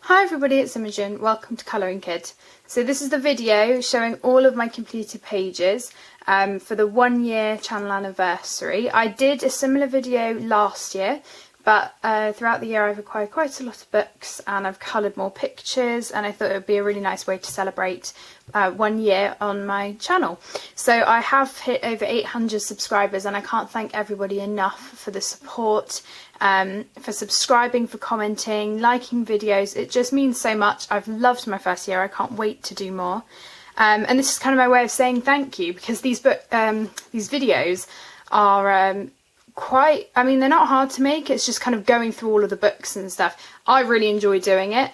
Hi everybody, it's Imogen. Welcome to Colouring Kid. So this is the video showing all of my completed pages for the 1 year channel anniversary. I did a similar video last year, but throughout the year I've acquired quite a lot of books and I've coloured more pictures, and I thought it would be a really nice way to celebrate 1 year on my channel. So I have hit over 800 subscribers and I can't thank everybody enough for the support, for subscribing, for commenting, liking videos. It just means so much. I've loved my first year. I can't wait to do more. And this is kind of my way of saying thank you, because these videos are quite, I mean, they're not hard to make. It's just kind of going through all of the books and stuff. I really enjoy doing it,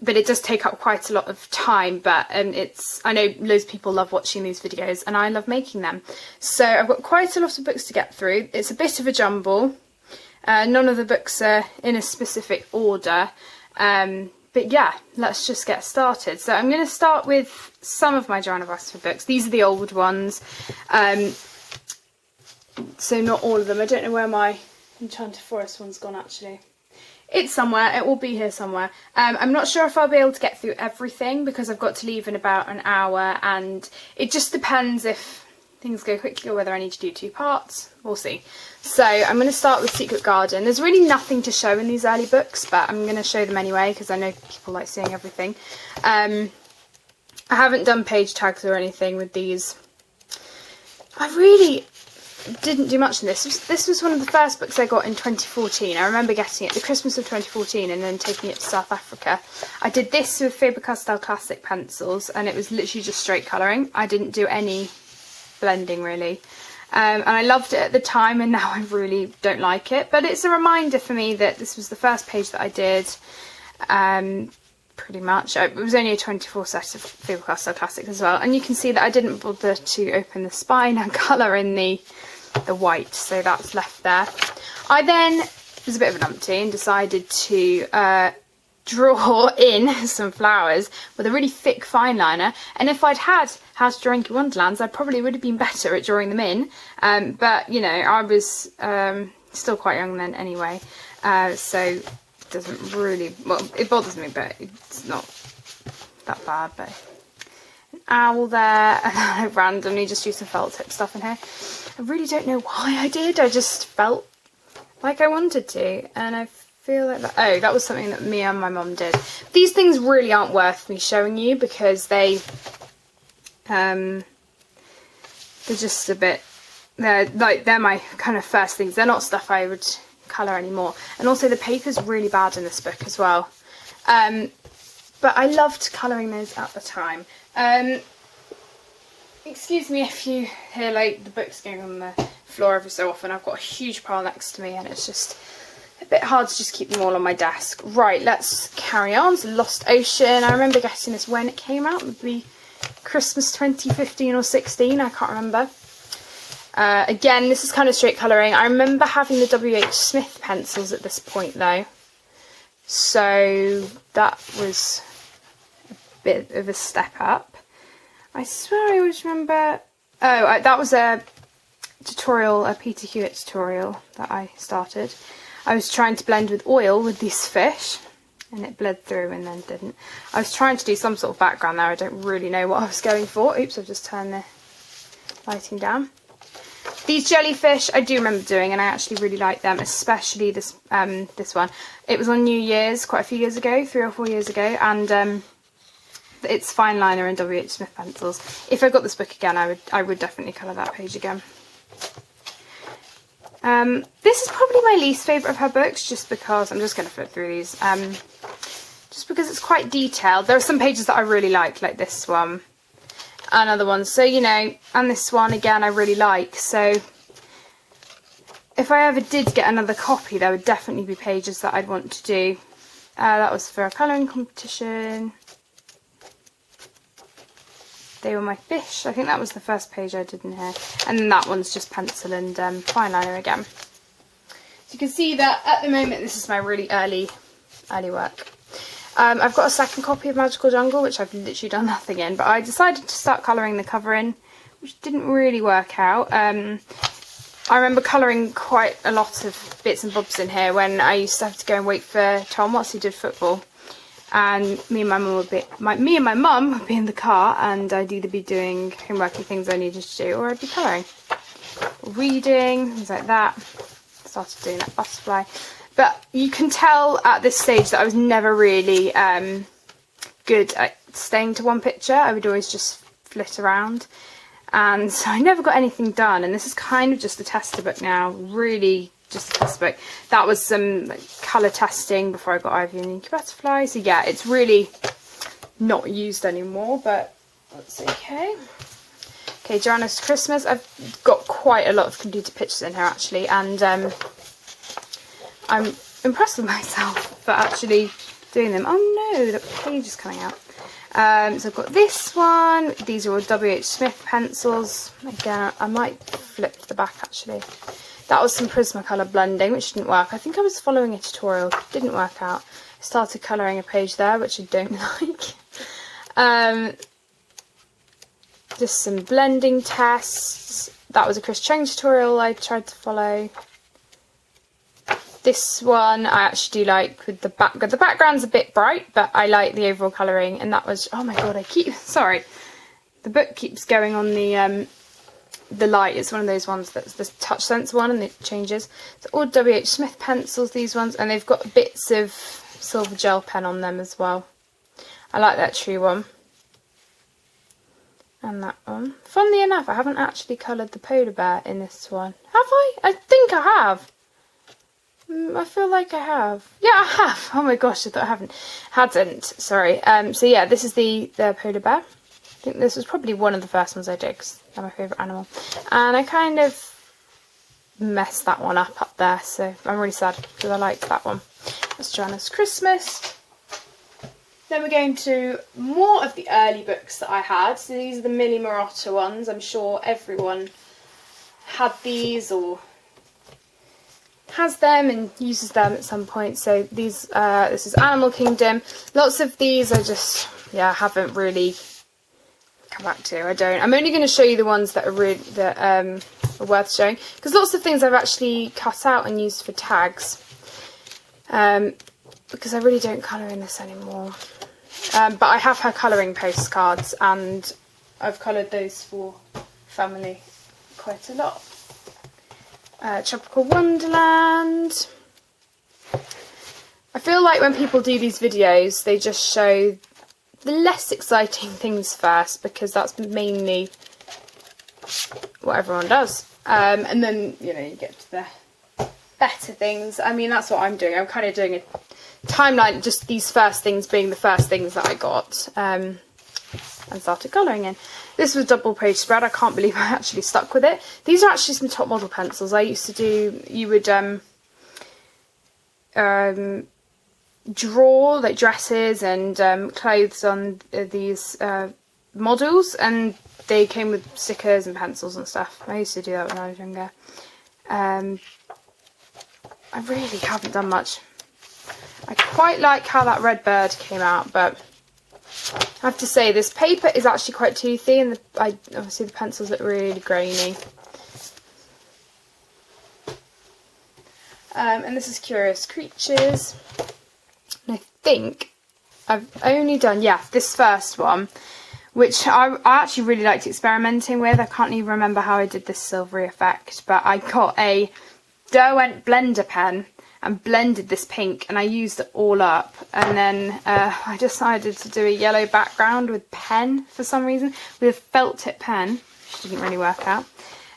but it does take up quite a lot of time. But I know loads of people love watching these videos and I love making them. So I've got quite a lot of books to get through. It's a bit of a jumble. None of the books are in a specific order, but yeah, let's just get started. So I'm going to start with some of my Joanna Basford books. These are the old ones, so not all of them. I don't know where my Enchanted Forest one's gone actually. It's somewhere, it will be here somewhere. I'm not sure if I'll be able to get through everything because I've got to leave in about an hour, and it just depends if things go quickly or whether I need to do 2 parts. We'll see. So I'm going to start with Secret Garden. There's really nothing to show in these early books, but I'm going to show them anyway because I know people like seeing everything. I haven't done page tags or anything with these. I really didn't do much in this. This was one of the first books I got in 2014. I remember getting it the Christmas of 2014 and then taking it to South Africa. I did this with Faber-Castell Classic pencils and it was literally just straight colouring. I didn't do any blending really. And I loved it at the time, and now I really don't like it, but it's a reminder for me that this was the first page that I did, pretty much. It was only a 24 set of Faber-Castell Classics as well, and you can see that I didn't bother to open the spine and colour in the white, so that's left there. I then was a bit of an numpty and decided to draw in some flowers with a really thick fine liner, and if I'd had How to Draw Inky Wonderlands I probably would have been better at drawing them in, but you know, I was still quite young then anyway, so it doesn't really, well, it bothers me but it's not that bad. But an owl there, and I randomly just used some felt tip stuff in here. I really don't know why I did, I just felt like I wanted to, and I feel like that was something that me and my mum did. These things really aren't worth me showing you because they're just a bit, they're my kind of first things. They're not stuff I would colour anymore, and also the paper's really bad in this book as well, but I loved colouring those at the time. Excuse me if you hear like the books going on the floor every so often. I've got a huge pile next to me and it's just a bit hard to just keep them all on my desk. Right, let's carry on. So Lost Ocean, I remember getting this when it came out, maybe Christmas 2015 or 16, I can't remember. Again, this is kind of straight colouring. I remember having the W.H. Smith pencils at this point though, so that was a bit of a step up. I swear I always remember, that was a tutorial, a Peter Hewitt tutorial that I started. I was trying to blend with oil with these fish and it bled through and then didn't. I was trying to do some sort of background there. I don't really know what I was going for. Oops, I've just turned the lighting down. These jellyfish I do remember doing, and I actually really like them, especially this one. It was on New Year's quite a few years ago, 3 or 4 years ago, and it's fine liner and W.H. Smith pencils. If I got this book again, I would definitely colour that page again. This is probably my least favourite of her books, just because, I'm just going to flip through these, just because it's quite detailed. There are some pages that I really like this one, and other ones, so you know, and this one again I really like, so if I ever did get another copy there would definitely be pages that I'd want to do. That was for a colouring competition. They Were My Fish, I think that was the first page I did in here, and then that one's just pencil and fine liner again. So you can see that at the moment this is my really early work. I've got a second copy of Magical Jungle which I've literally done nothing in, but I decided to start colouring the cover in, which didn't really work out. I remember colouring quite a lot of bits and bobs in here when I used to have to go and wait for Tom whilst he did football. and me and my mum would be in the car, and I'd either be doing homeworky things I needed to do, or I'd be colouring, or reading, things like that. Started doing that butterfly, but you can tell at this stage that I was never really good at staying to one picture. I would always just flit around, and so I never got anything done. And this is kind of just a tester book now, really just a tester book. That was some colour testing before I got Ivy and the Inky Butterfly. So yeah, it's really not used anymore, but that's okay. Okay, Joanna's Christmas. I've got quite a lot of completed pictures in here actually, and I'm impressed with myself for actually doing them. Oh no, the page is coming out. So I've got this one. These are all W.H. Smith pencils. Again, I might flip to the back actually. That was some Prismacolor blending, which didn't work. I think I was following a tutorial. Didn't work out. I started colouring a page there, which I don't like. Just some blending tests. That was a Chris Cheng tutorial I tried to follow. This one I actually do like with the background. The background's a bit bright, but I like the overall colouring. And that was, oh my god, sorry. The book keeps going on the light. It's one of those ones that's the touch sense one, and it changes. So all W.H. Smith pencils, these ones, and they've got bits of silver gel pen on them as well. I like that tree one. And that one. Funnily enough, I haven't actually coloured the polar bear in this one. Have I? I think I have. I feel like I have. Yeah, I have. Oh my gosh, I thought I hadn't. Sorry. So yeah, this is the polar bear. I think this was probably one of the first ones I did because they're my favourite animal. And I kind of messed that one up there, so I'm really sad because I liked that one. That's Joanna's Christmas. Then we're going to more of the early books that I had. So these are the Millie Marotta ones. I'm sure everyone had these or has them and uses them at some point. So these, this is Animal Kingdom. Lots of these I just, haven't really come back to. I'm only going to show you the ones that are really are worth showing, because lots of things I've actually cut out and used for tags. Because I really don't colour in this anymore. But I have her colouring postcards, and I've coloured those for family quite a lot. Tropical Wonderland. I feel like when people do these videos, they just show the less exciting things first, because that's mainly what everyone does. And then, you get to the better things. I mean, that's what I'm doing. I'm kind of doing a timeline, just these first things being the first things that I got and started colouring in. This was double page spread. I can't believe I actually stuck with it. These are actually some top model pencils. I used to do, you would draw like dresses and clothes on these models, and they came with stickers and pencils and stuff. I used to do that when I was younger. I really haven't done much. I quite like how that red bird came out, but I have to say this paper is actually quite toothy, and obviously the pencils look really grainy. And this is Curious Creatures. And I think I've only done, this first one, which I actually really liked experimenting with. I can't even remember how I did this silvery effect, but I got a Derwent blender pen and blended this pink, and I used it all up, and then I decided to do a yellow background with pen for some reason, with a felt tip pen, which didn't really work out.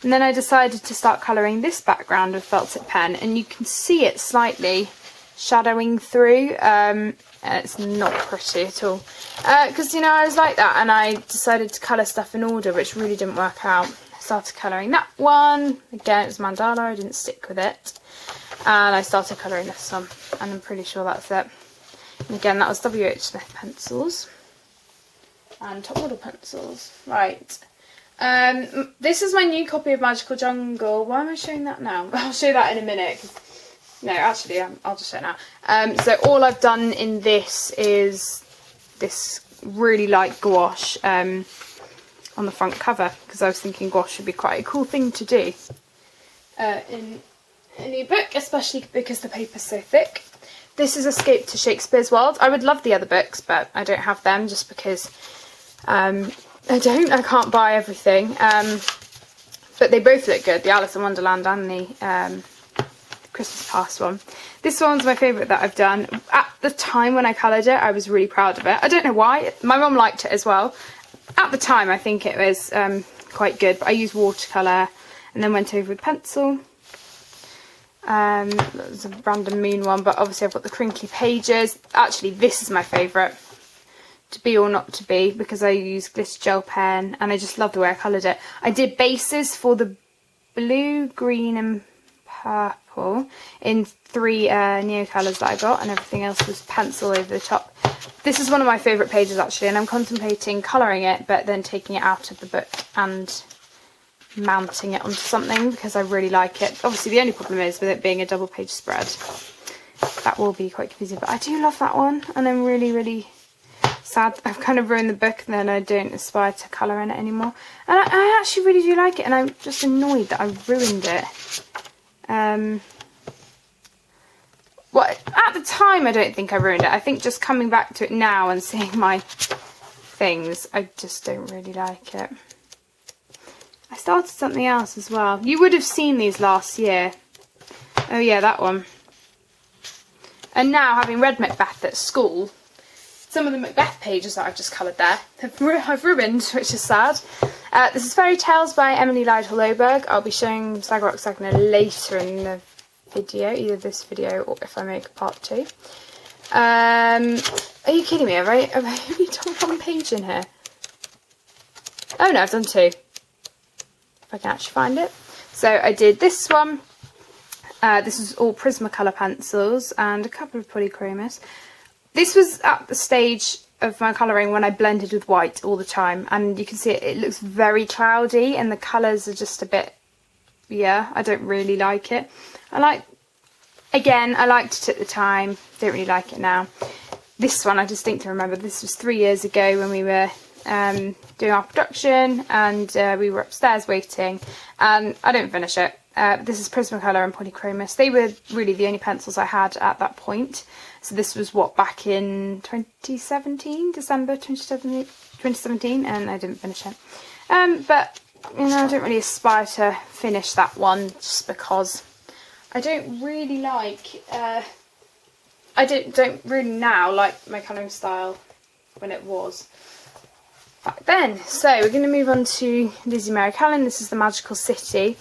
And then I decided to start colouring this background with felt tip pen, and you can see it slightly shadowing through, and it's not pretty at all, because I was like that, and I decided to colour stuff in order, which really didn't work out. I started colouring that one, again it was mandala, I didn't stick with it. And I started colouring this one, and I'm pretty sure that's it. And again, that was W.H. Smith pencils and top model pencils. Right. This is my new copy of Magical Jungle. Why am I showing that now? I'll show that in a minute. No, actually, I'll just show it now. So all I've done in this is this really light gouache on the front cover, because I was thinking gouache would be quite a cool thing to do in an ebook, especially because the paper's so thick. This is Escape to Shakespeare's World. I would love the other books, but I don't have them just because I can't buy everything. But they both look good, the Alice in Wonderland and the Christmas Past one. This one's my favourite that I've done. At the time when I coloured it, I was really proud of it. I don't know why. My mum liked it as well. At the time, I think it was quite good, but I used watercolour and then went over with pencil. That was a random moon one, but obviously I've got the crinkly pages. Actually, this is my favourite, To Be or Not to Be, because I used glitter gel pen and I just love the way I coloured it. I did bases for the blue, green and purple in 3 Neo colours that I got, and everything else was pencil over the top. This is one of my favourite pages actually, and I'm contemplating colouring it but then taking it out of the book and mounting it onto something because I really like it. Obviously the only problem is with it being a double page spread. That will be quite confusing, but I do love that one, and I'm really sad I've kind of ruined the book and then I don't aspire to colour in it anymore. And I actually really do like it, and I'm just annoyed that I ruined it. Well, at the time I don't think I ruined it. I think just coming back to it now and seeing my things, I just don't really like it. I started something else as well. You would have seen these last year. Oh yeah, that one. And now, having read Macbeth at school, some of the Macbeth pages that I've just coloured there I've ruined, which is sad. This is Fairy Tales by Emily Lydell-Oberg. I'll be showing Sagarok Sagna later in the video, either this video or if I make a part 2. Are you kidding me? Have I only done 1 page in here? Oh no, I've done 2. If I can actually find it. So I did this one. This is all Prismacolor pencils and a couple of polychromas. This was at the stage of my colouring when I blended with white all the time, and you can see it looks very cloudy and the colours are just a bit, yeah, I don't really like it. I liked it at the time, don't really like it now. This one I distinctly remember, this was 3 years ago when we were doing our production, and we were upstairs waiting, and I didn't finish it. This is Prismacolor and Polychromis. They were really the only pencils I had at that point. So this was back in 2017, December 2017, and I didn't finish it. But you know, I don't really aspire to finish that one just because I don't really like. I don't really now like my colouring style when it was back then. So we're going to move on to Lizzie Mary Callan. This is the Magical City.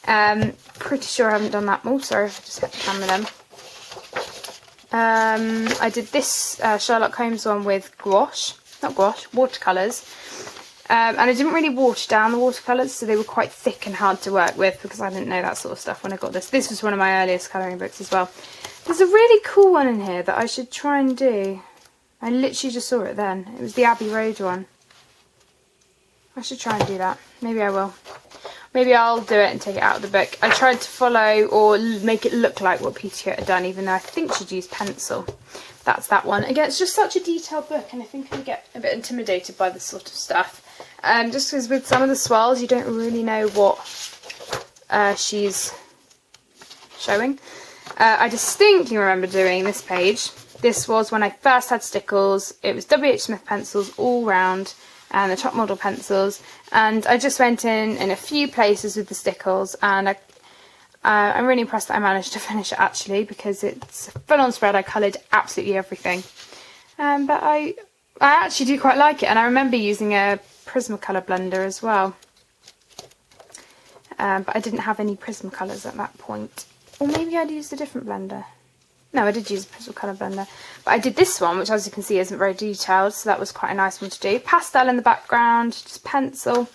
Pretty sure I haven't done that more. Sorry if I just hit the camera then. I did this Sherlock Holmes one with watercolours. And I didn't really water down the watercolours, so they were quite thick and hard to work with because I didn't know that sort of stuff when I got this. This was one of my earliest colouring books as well. There's a really cool one in here that I should try and do. I literally just saw it then. It was the Abbey Road one. I should try and do that. Maybe I will. Maybe I'll do it and take it out of the book. I tried to follow or make it look like what Petticoat had done, even though I think she'd used pencil. That's that one. Again, it's just such a detailed book, and I think I get a bit intimidated by this sort of stuff. Just because with some of the swirls, you don't really know what she's showing. I distinctly remember doing this page. This was when I first had stickles. It was W.H. Smith pencils all round, and the top model pencils, and I just went in a few places with the stickles, and I'm really impressed that I managed to finish it actually, because it's a full-on spread. I coloured absolutely everything, but I actually do quite like it, and I remember using a Prismacolor blender as well, but I didn't have any Prismacolors at that point, or maybe I'd used a different blender. No, I did use a Prismacolor blender, but I did this one, which as you can see isn't very detailed, so that was quite a nice one to do. Pastel in the background, just pencil,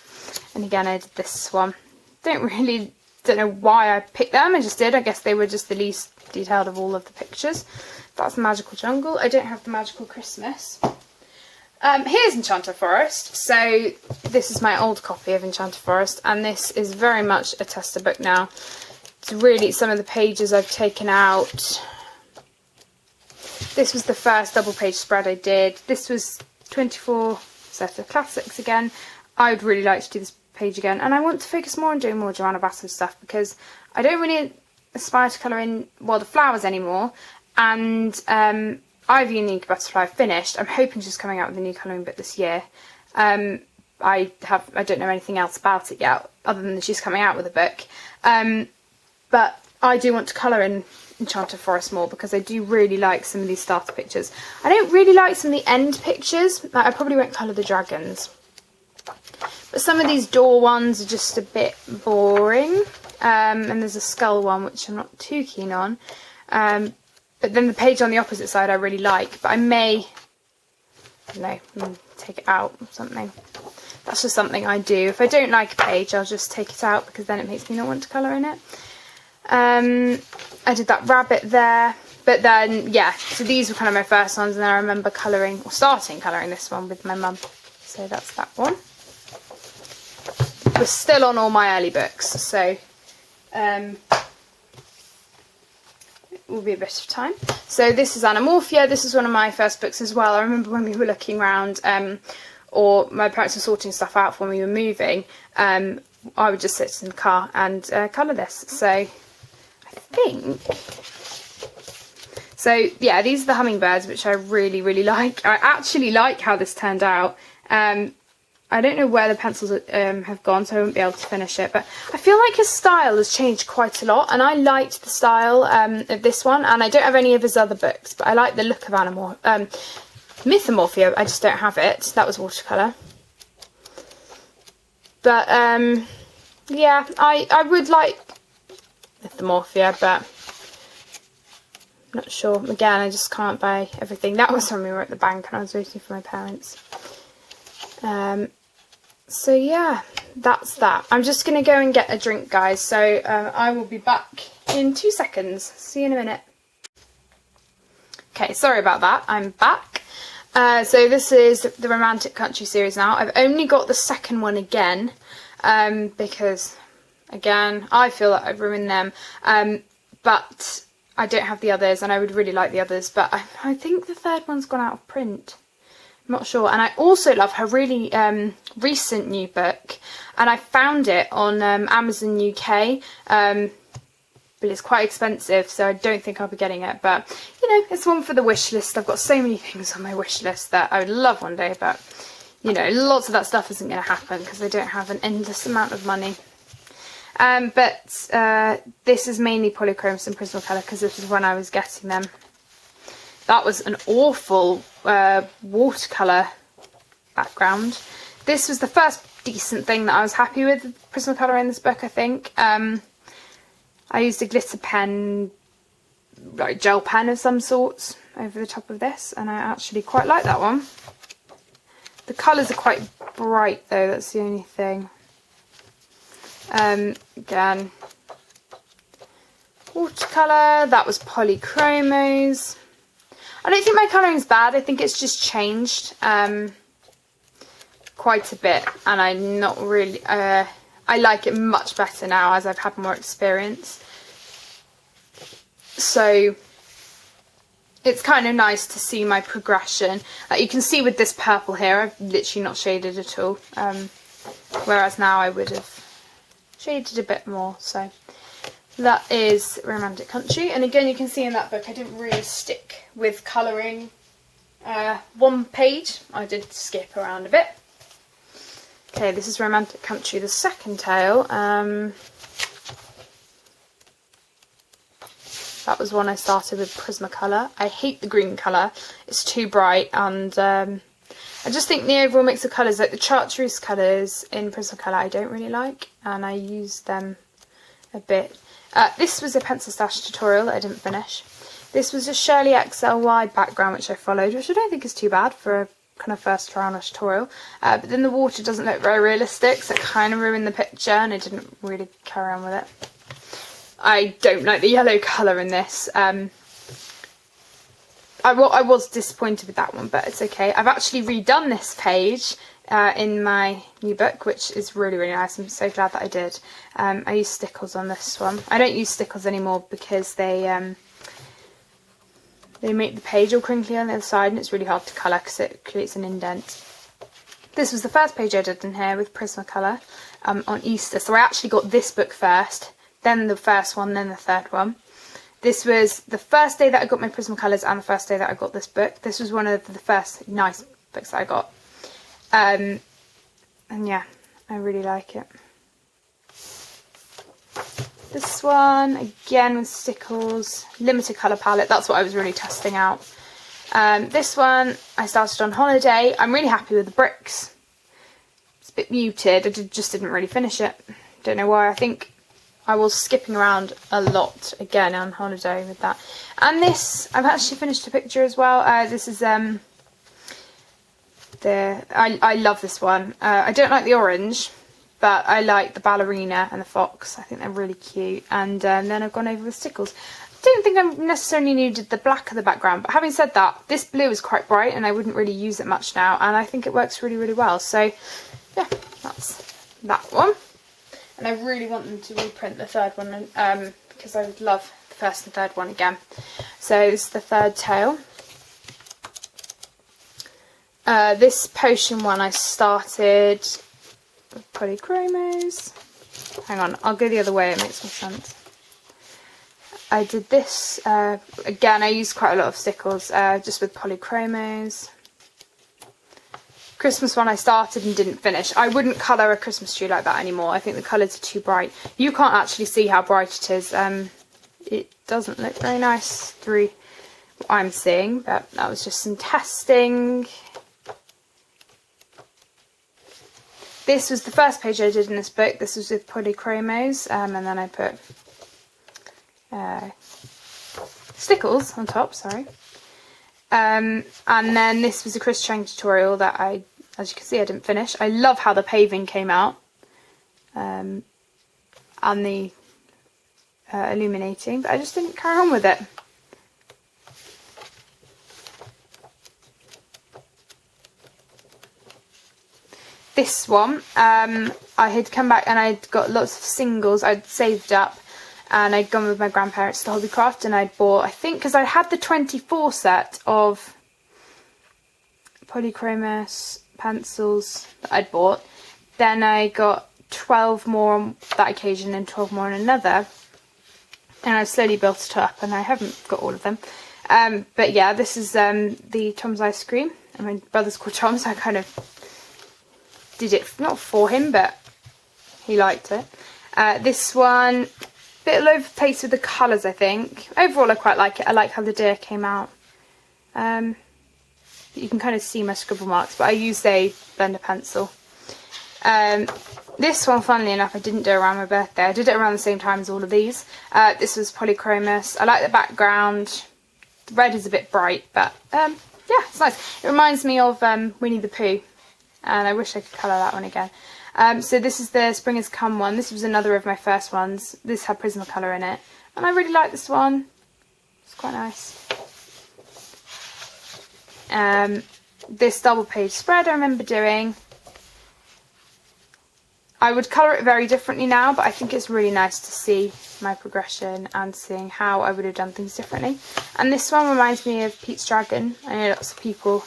and again I did this one. Don't know why I picked them, I just did. I guess they were just the least detailed of all of the pictures. That's Magical Jungle. I don't have the Magical Christmas. Here's Enchanted Forest. So this is my old copy of Enchanted Forest, and this is very much a tester book now. It's really some of the pages I've taken out. This was the first double page spread I did. This was 24 set of classics again. I would really like to do this page again, and I want to focus more on doing more Joanna Basso stuff because I don't really aspire to colour in, well, the flowers anymore. and Ivy and the Ink Butterfly finished. I'm hoping she's coming out with a new colouring book this year. I don't know anything else about it yet, other than that she's coming out with a book. But I do want to colour in Enchanted Forest more, because I do really like some of these starter pictures. I don't really like some of the end pictures. Like, I probably won't colour the dragons. But some of these door ones are just a bit boring. And there's a skull one, which I'm not too keen on. But then the page on the opposite side I really like. But I may, I don't know, take it out or something. That's just something I do. If I don't like a page, I'll just take it out, because then it makes me not want to colour in it. I did that rabbit there. But then, yeah, so these were kind of my first ones. And then I remember colouring, or starting colouring this one with my mum. So that's that one. We're still on all my early books, so it will be a bit of time. So this is Anamorphia. This is one of my first books as well. I remember when we were looking around, or my parents were sorting stuff out when we were moving, I would just sit in the car and colour this. So I think... So yeah, these are the hummingbirds, which I really, really like. I actually like how this turned out. I don't know where the pencils have gone, so I won't be able to finish it. But I feel like his style has changed quite a lot, and I liked the style of this one. And I don't have any of his other books, but I like the look of Mythomorphia. I just don't have it. That was watercolour. But yeah, I would like Mythomorphia, but I'm not sure. Again, I just can't buy everything. That was when we were at the bank and I was waiting for my parents. So yeah, that's that. I'm just going to go and get a drink, guys. So I will be back in 2 seconds. See you in a minute. Okay, sorry about that. I'm back. So this is the Romantic Country series now. I've only got the second one again, because, again, I feel that I've ruined them. But I don't have the others, and I would really like the others. But I think the third one's gone out of print. I'm not sure. And I also love her really recent new book, and I found it on Amazon UK, but it's quite expensive, so I don't think I'll be getting it. But, you know, it's one for the wish list. I've got so many things on my wish list that I would love one day, but, you know, lots of that stuff isn't going to happen because I don't have an endless amount of money. But this is mainly Polychromes and Prismacolor, because this is when I was getting them. That was an awful watercolour background. This was the first decent thing that I was happy with Prismacolor in this book, I think. I used a glitter pen, like gel pen of some sorts, over the top of this, and I actually quite like that one. The colours are quite bright though, that's the only thing. Again, watercolour, that was Polychromos. I don't think my colouring's bad, I think it's just changed quite a bit, and I'm not really, I like it much better now as I've had more experience. So it's kind of nice to see my progression. You can see with this purple here, I've literally not shaded at all, whereas now I would have shaded a bit more. So that is Romantic Country, and again you can see in that book I didn't really stick with colouring one page. I did skip around a bit. Okay, this is Romantic Country, the second tale. That was one I started with Prismacolor. I hate the green colour, it's too bright, and I just think the overall mix of colours, like the Chartreuse colours in Prismacolor, I don't really like, and I use them a bit. This was a pencil stash tutorial that I didn't finish. This was a Shirley XLY background which I followed, which I don't think is too bad for a kind of first try on a tutorial. But then the water doesn't look very realistic, so it kind of ruined the picture and I didn't really carry on with it. I don't like the yellow colour in this. I was disappointed with that one, but it's okay. I've actually redone this page in my new book, which is really, really nice. I'm so glad that I did. I used stickles on this one. I don't use stickles anymore because they make the page all crinkly on the other side, and it's really hard to colour because it creates an indent. This was the first page I did in here with Prismacolor on Easter. So I actually got this book first, then the first one, then the third one. This was the first day that I got my Prismacolors and the first day that I got this book. This was one of the first nice books that I got. And yeah, I really like it. This one, again with stickles, limited colour palette, that's what I was really testing out. This one, I started on holiday. I'm really happy with the bricks. It's a bit muted, I just didn't really finish it. Don't know why, I think I was skipping around a lot again on holiday with that. And this, I've actually finished a picture as well. This is, I love this one. I don't like the orange, but I like the ballerina and the fox. I think they're really cute. And then I've gone over with stickles. I don't think I necessarily needed the black of the background, but having said that, this blue is quite bright and I wouldn't really use it much now, and I think it works really, really well. So yeah, that's that one. And I really want them to reprint the third one, because I would love the first and third one again. So this is the third tale. This potion one I started with polychromos. Hang on, I'll go the other way, it makes more sense. I did this, again I used quite a lot of stickles, just with polychromos. Christmas one I started and didn't finish. I wouldn't colour a Christmas tree like that anymore. I think the colours are too bright. You can't actually see how bright it is. It doesn't look very nice through what I'm seeing, but that was just some testing. This was the first page I did in this book. This was with polychromos, and then I put stickles on top, sorry. And then this was a Chris Chang tutorial that as you can see, I didn't finish. I love how the paving came out, and the illuminating, but I just didn't carry on with it. This one, I had come back and I'd got lots of singles I'd saved up, and I'd gone with my grandparents to Hobbycraft, and I'd bought, I think, because I had the 24 set of polychromos pencils that I'd bought. Then I got 12 more on that occasion and 12 more on another, and I slowly built it up, and I haven't got all of them. But yeah, this is the Tom's Ice Cream, and my brother's called Tom, so I kind of did it not for him, but he liked it. This one, a bit all over the place with the colours, I think. Overall I quite like it. I like how the deer came out. You can kind of see my scribble marks, but I used a blender pencil. This one, funnily enough, I didn't do around my birthday. I did it around the same time as all of these. This was polychromos. I like the background. The red is a bit bright, but yeah, it's nice. It reminds me of Winnie the Pooh, and I wish I could colour that one again. So this is the Spring Has Come one. This was another of my first ones. This had Prismacolor in it, and I really like this one. It's quite nice. This double page spread I remember doing. I would colour it very differently now, but I think it's really nice to see my progression and seeing how I would have done things differently. And this one reminds me of Pete's Dragon. I know lots of people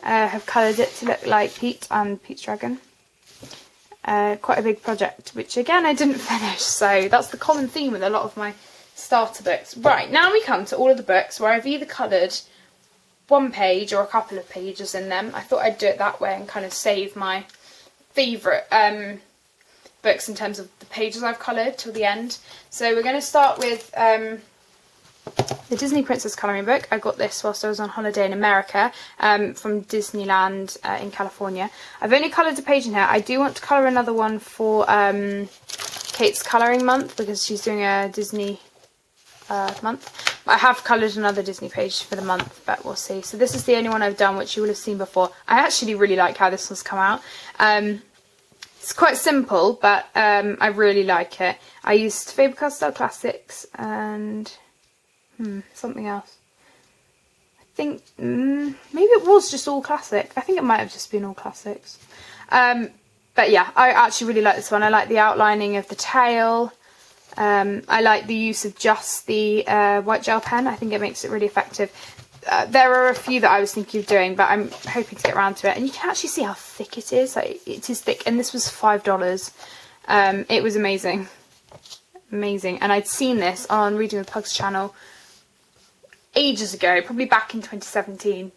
have coloured it to look like Pete and Pete's Dragon. Quite a big project, which again I didn't finish, so that's the common theme with a lot of my starter books. Right, now we come to all of the books where I've either coloured one page or a couple of pages in them. I thought I'd do it that way and kind of save my favourite books in terms of the pages I've coloured till the end. So we're going to start with the Disney Princess colouring book. I got this whilst I was on holiday in America, from Disneyland in California. I've only coloured a page in here. I do want to colour another one for Kate's colouring month, because she's doing a Disney month. I have coloured another Disney page for the month, but we'll see. So this is the only one I've done, which you will have seen before. I actually really like how this one's come out. It's quite simple, but I really like it. I used Faber-Castell Classics and something else. I think maybe it was just all classic. I think it might have just been all classics. But yeah, I actually really like this one. I like the outlining of the tail. I like the use of just the white gel pen. I think it makes it really effective. There are a few that I was thinking of doing, but I'm hoping to get around to it. And you can actually see how thick it is. Like, it is thick, and this was $5. It was amazing. amazing. And I'd seen this on Reading with Pugs channel ages ago, probably back in 2017.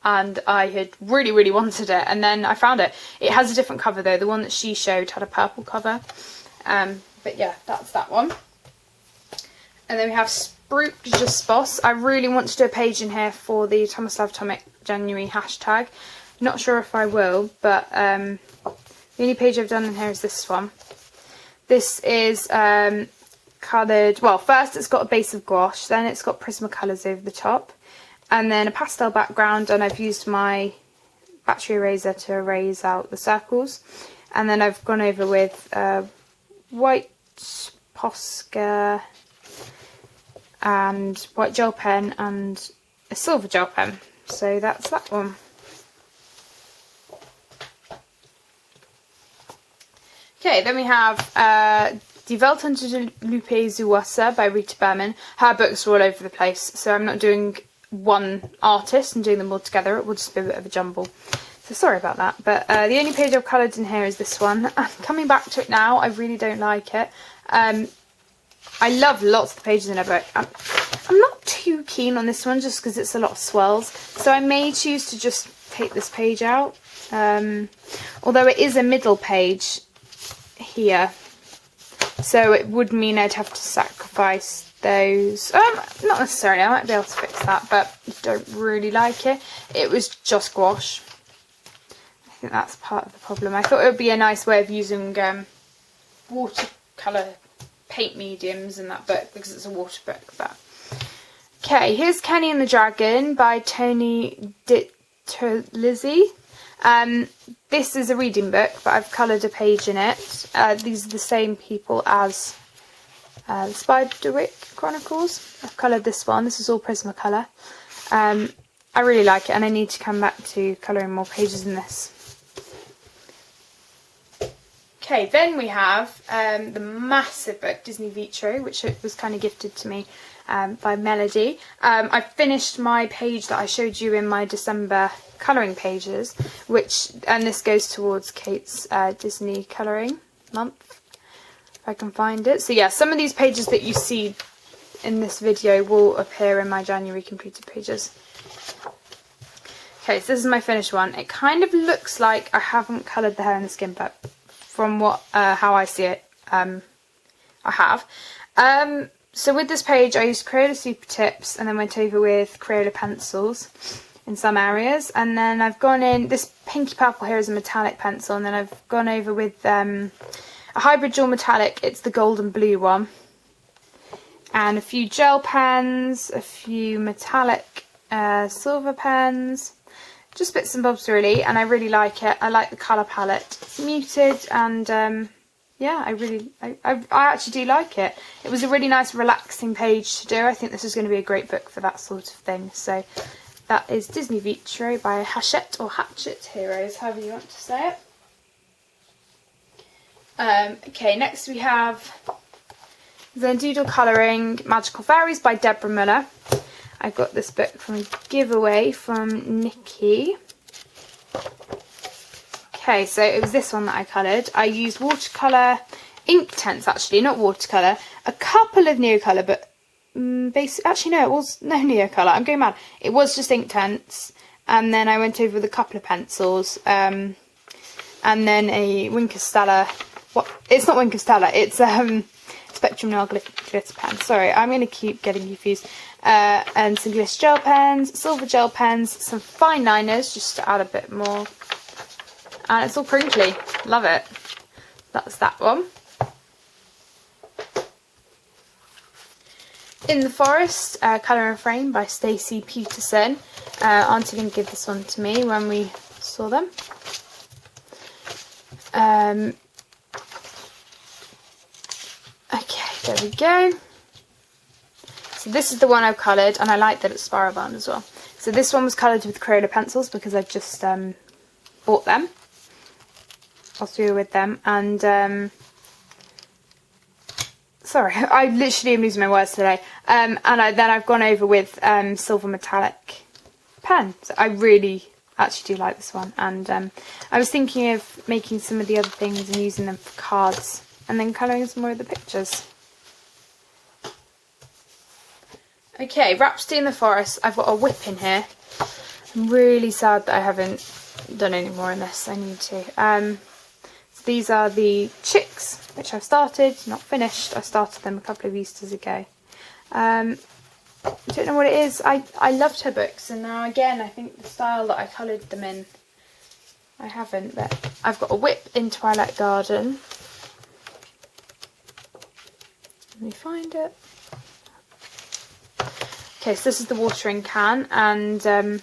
And I had really wanted it, and then I found it. It has a different cover though. The one that she showed had a purple cover. But yeah, that's that one. And then we have Sprukjesboss. I really want to do a page in here for the Tomislav Tomic January hashtag. Not sure if I will, but the only page I've done in here is this one. This is coloured, well, first it's got a base of gouache, then it's got Prismacolors over the top, and then a pastel background, and I've used my battery eraser to erase out the circles. And then I've gone over with white Posca and white gel pen and a silver gel pen. So that's that one. Okay, then we have Die Welt unter Lupe zu Wasser by Rita Berman. Her books are all over the place, so I'm not doing one artist and doing them all together. It will just be a bit of a jumble. So sorry about that. But the only page I've coloured in here is this one. Coming back to it now, I really don't like it. I love lots of the pages in her book. I'm not too keen on this one just because it's a lot of swirls. So I may choose to just take this page out. Although it is a middle page here. So it would mean I'd have to sacrifice those. Not necessarily, I might be able to fix that, but I don't really like it. It was just gouache. I think that's part of the problem. I thought it would be a nice way of using watercolour paint mediums in that book because it's a water book. But okay, here's Kenny and the Dragon by Tony Terlizzi. This is a reading book, but I've coloured a page in it. These are the same people as the Spiderwick Chronicles. I've coloured this one. This is all Prismacolor. I really like it, and I need to come back to colouring more pages in this. Okay, then we have the massive book, Disney Vitro, which was kind of gifted to me by Melody. I finished my page that I showed you in my December colouring pages, and this goes towards Kate's Disney colouring month, if I can find it. So yeah, some of these pages that you see in this video will appear in my January completed pages. Okay, so this is my finished one. It kind of looks like I haven't coloured the hair and the skin, but from how I see it, I have. So with this page, I used Crayola Super Tips and then went over with Crayola pencils in some areas, and then I've gone in, this pinky purple here is a metallic pencil, and then I've gone over with a hybrid dual metallic, it's the gold and blue one, and a few gel pens, a few metallic silver pens, just bits and bobs really, and I really like it. I like the colour palette. It's muted, and yeah, I actually do like it. It was a really nice relaxing page to do. I think this is going to be a great book for that sort of thing. So that is Disney Vitro by Hachette or Hatchet Heroes, however you want to say it. Okay, next we have Zendoodle Colouring Magical Fairies by Deborah Muller. I got this book from a giveaway from Nikki. Okay, so it was this one that I coloured. I used watercolour, Inktense actually, not watercolour, a couple of Neocolour, but actually no, it was no Neocolour, I'm going mad. It was just Inktense, and then I went over with a couple of pencils, and then a Wink of Stella, it's not Wink of Stella, it's Spectrum Nail Glitter Pen, sorry, I'm going to keep getting confused, and some glitter gel pens, silver gel pens, some fine liners just to add a bit more, and it's all crinkly, love it. That's that one. In the Forest, Colour and Frame by Stacey Peterson. Auntie didn't give this one to me when we saw them. Okay, there we go. So this is the one I've coloured, and I like that it's spiral bound as well. So this one was coloured with Crayola pencils because I just bought them whilst we were with them, and sorry, I literally am losing my words today. And then I've gone over with silver metallic pen. So I really actually do like this one, and I was thinking of making some of the other things and using them for cards and then colouring some more of the pictures. Okay, Rhapsody in the Forest. I've got a whip in here. I'm really sad that I haven't done any more in this. I need to. So these are the chicks, which I've started, not finished. I started them a couple of Easters ago. I don't know what it is. I loved her books, and now again I think the style that I coloured them in, I haven't. But I've got a whip in Twilight Garden. Let me find it. Okay, so this is the watering can, and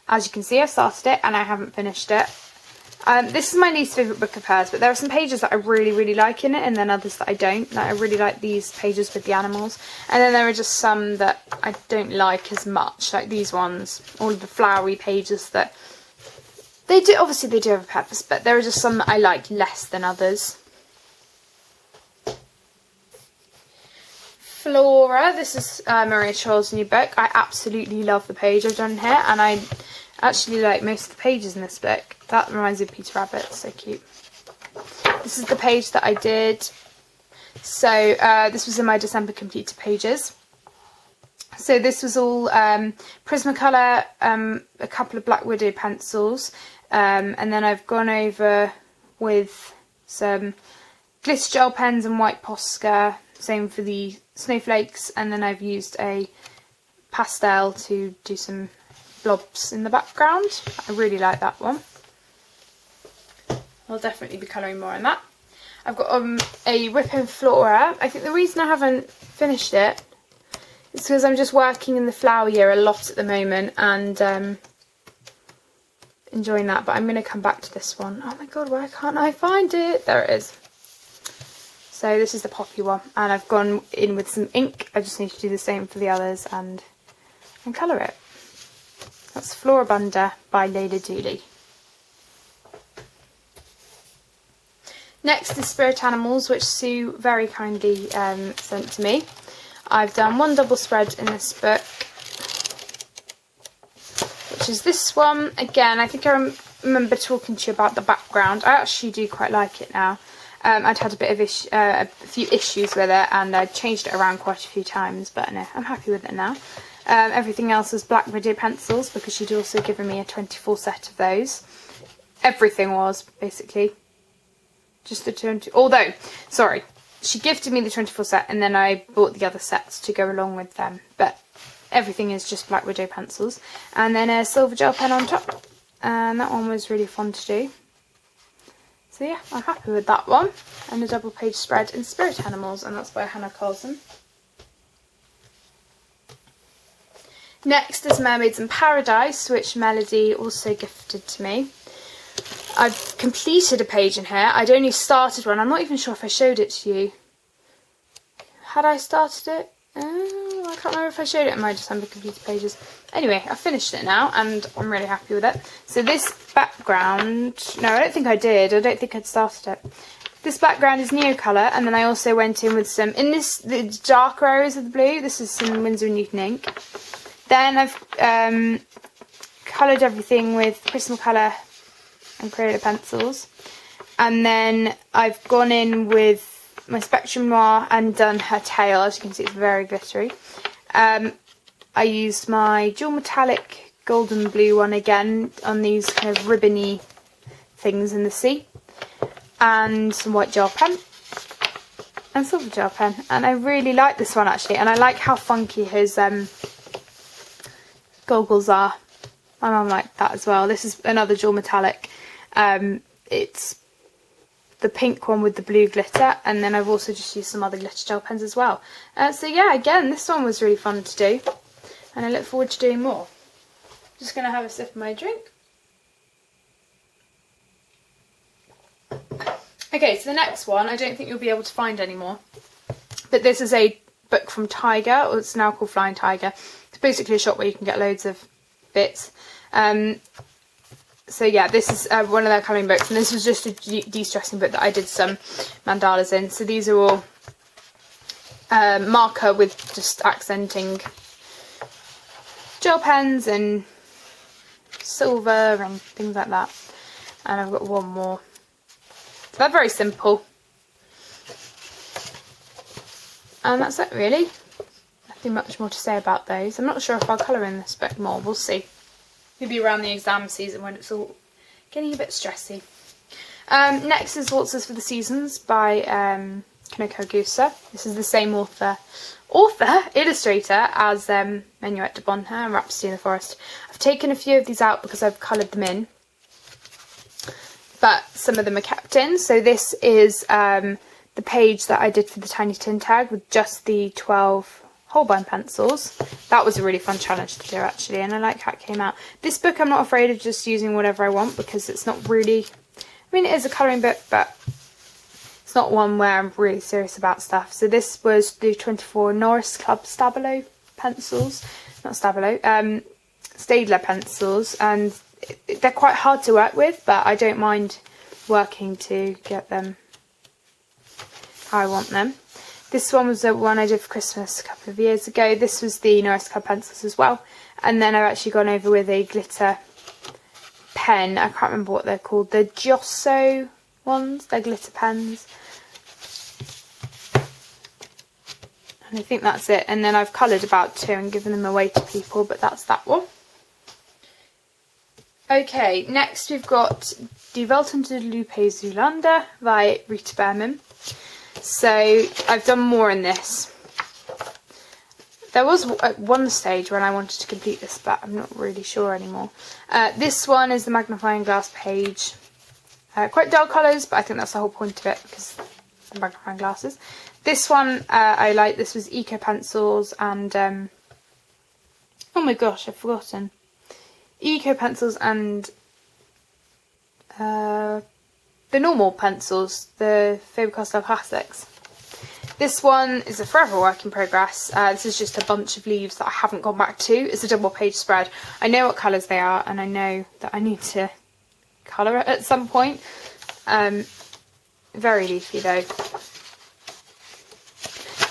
as you can see, I've started it and I haven't finished it. This is my least favourite book of hers, but there are some pages that I really, really like in it, and then others that I don't. Like, I really like these pages with the animals, and then there are just some that I don't like as much, like these ones, all of the flowery pages that they do. Obviously, they do have a purpose, but there are just some that I like less than others. Flora, this is Maria Charles' new book. I absolutely love the page I've done here, and I actually like most of the pages in this book. That reminds me of Peter Rabbit, so cute. This is the page that I did. So this was in my December completed pages. So this was all Prismacolor, a couple of Black Widow pencils, and then I've gone over with some glitter gel pens and white Posca, same for the snowflakes, and then I've used a pastel to do some blobs in the background. I really like that one. I'll definitely be colouring more on that. I've got a whip in Flora. I think the reason I haven't finished it is because I'm just working in the flower year a lot at the moment, and enjoying that, but I'm going to come back to this one. Oh my god, why can't I find it? There it is. So this is the poppy one, and I've gone in with some ink. I just need to do the same for the others and colour it. That's Floribunda by Layla Dooley. Next is Spirit Animals, which Sue very kindly sent to me. I've done one double spread in this book, which is this one. Again, I think I remember talking to you about the background. I actually do quite like it now. I'd had a bit of a few issues with it, and I changed it around quite a few times, but no, I'm happy with it now. Everything else was Black Widow pencils, because she'd also given me a 24 set of those. Everything was, basically. Just the 20, although, sorry, she gifted me the 24 set, and then I bought the other sets to go along with them, but everything is just Black Widow pencils. And then a silver gel pen on top, and that one was really fun to do. So yeah, I'm happy with that one. And a double page spread in Spirit Animals, and that's by Hannah Carlson. Next is Mermaids in Paradise, which Melody also gifted to me. I've completed a page in here. I'd only started one. I'm not even sure if I showed it to you. Had I started it? I can't remember if I showed it in my December completed pages. Anyway, I finished it now, and I'm really happy with it. So this background, no, I don't think I did. I don't think I'd started it. This background is Neocolour, and then I also went in with some, in this, the darker areas of the blue, this is some Winsor & Newton ink. Then I've coloured everything with Prismacolor and Crayola pencils. And then I've gone in with my Spectrum Noir and done her tail. As you can see, it's very glittery. I used my dual metallic golden blue one again on these kind of ribbony things in the sea. And some white gel pen. And silver gel pen. And I really like this one actually. And I like how funky his goggles are. My mum liked that as well. This is another dual metallic. It's the pink one with the blue glitter, and then I've also just used some other glitter gel pens as well. So yeah, again, this one was really fun to do, and I look forward to doing more. Just going to have a sip of my drink. Okay, so the next one, I don't think you'll be able to find anymore, but this is a book from Tiger, or it's now called Flying Tiger. It's basically a shop where you can get loads of bits. So yeah, this is one of their colouring books, and this was just a de-stressing book that I did some mandalas in. So these are all marker with just accenting gel pens and silver and things like that. And I've got one more. So they're very simple. And that's it really. Nothing much more to say about those. I'm not sure if I'll colour in this book more, we'll see. Maybe around the exam season when it's all getting a bit stressy. Next is Waltzes for the Seasons by Kanoko Agusa. This is the same illustrator as Menuet de Bonheur and Rhapsody in the Forest. I've taken a few of these out because I've coloured them in, but some of them are kept in. So this is the page that I did for the Tiny Tin Tag with just the 12 Holbein pencils. That was a really fun challenge to do actually, and I like how it came out. This book I'm not afraid of just using whatever I want because it's not really, I mean it is a colouring book, but it's not one where I'm really serious about stuff. So this was the 24 Norris Club Stabilo pencils, not Stabilo, Staedtler pencils, and they're quite hard to work with, but I don't mind working to get them how I want them. This one was the one I did for Christmas a couple of years ago. This was the Norris Club pencils as well. And then I've actually gone over with a glitter pen. I can't remember what they're called. The Josso ones, they're glitter pens. And I think that's it. And then I've coloured about 2 and given them away to people, but that's that one. Okay, next we've got Die Welt unter Lupe Zulander by Rita Berman. So I've done more in this. There was at one stage when I wanted to complete this, but I'm not really sure anymore. This one is the magnifying glass page. Quite dull colours, but I think that's the whole point of it because the magnifying glasses. This one I like. This was Eco Pencils and oh my gosh, I've forgotten. Eco Pencils and the normal pencils, the Faber-Castell Classics. This one is a forever work in progress. This is just a bunch of leaves that I haven't gone back to. It's a double page spread. I know what colours they are and I know that I need to colour it at some point. Very leafy though.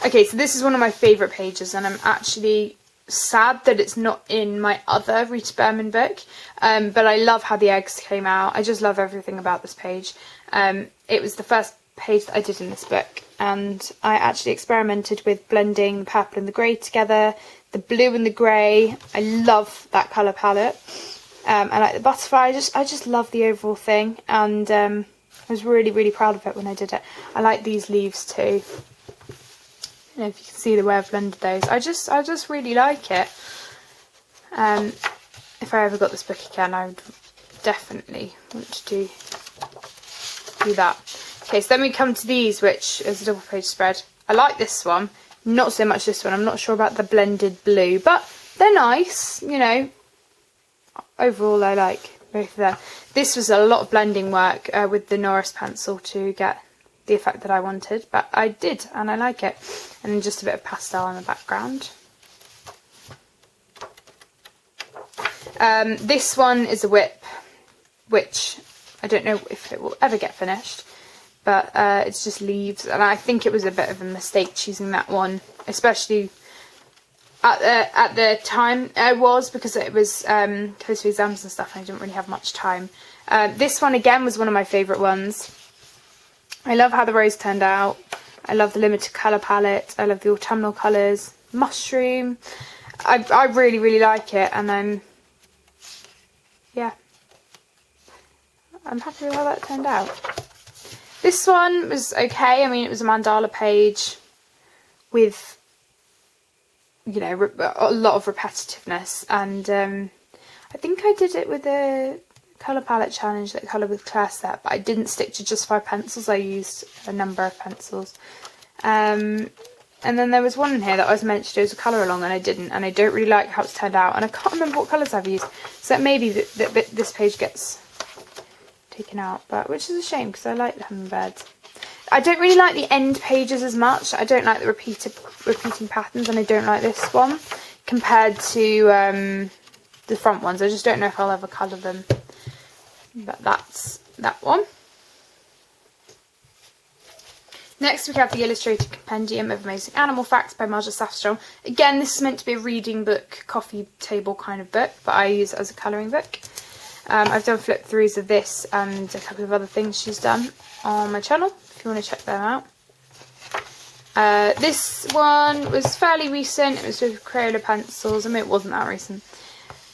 Okay, so this is one of my favourite pages and I'm actually sad that it's not in my other Rita Berman book, but I love how the eggs came out. I just love everything about this page. It was the first page that I did in this book, and I actually experimented with blending the purple and the grey together, the blue and the grey. I love that colour palette. I like the butterfly. I just love the overall thing, and I was really proud of it when I did it. I like these leaves too. I don't know if you can see the way I've blended those. I just really like it. If I ever got this book again, I would definitely want to do that. Okay, so then we come to these, which is a double page spread. I like this one, not so much this one. I'm not sure about the blended blue, but they're nice, you know. Overall, I like both of them. This was a lot of blending work with the Norris pencil to get the effect that I wanted, but I did and I like it. And then just a bit of pastel in the background. This one is a whip, which I don't know if it will ever get finished, but it's just leaves, and I think it was a bit of a mistake choosing that one, especially at the time because it was close to exams and stuff and I didn't really have much time. This one again was one of my favourite ones. I love how the rose turned out. I love the limited colour palette. I love the autumnal colours. Mushroom. I really like it, and yeah, I'm happy with how that turned out. This one was okay. I mean, it was a mandala page with, you know, a lot of repetitiveness, and I think I did it with a colour palette challenge that Colour with Claire set, but I didn't stick to just 5 pencils. I used a number of pencils. And then there was one in here that I was meant to do as a colour along and I didn't, and I don't really like how it's turned out, and I can't remember what colours I've used, so it may be that this page gets taken out, but which is a shame because I like the hummingbirds. I don't really like the end pages as much. I don't like the repeating patterns, and I don't like this one compared to the front ones. I just don't know if I'll ever colour them, but that's that one. Next we have the Illustrated Compendium of Amazing Animal Facts by Marja Safström. Again, this is meant to be a reading book, coffee table kind of book, but I use it as a colouring book. I've done flip throughs of this and a couple of other things she's done on my channel, if you want to check them out. This one was fairly recent. It was with Crayola pencils. I mean, it wasn't that recent.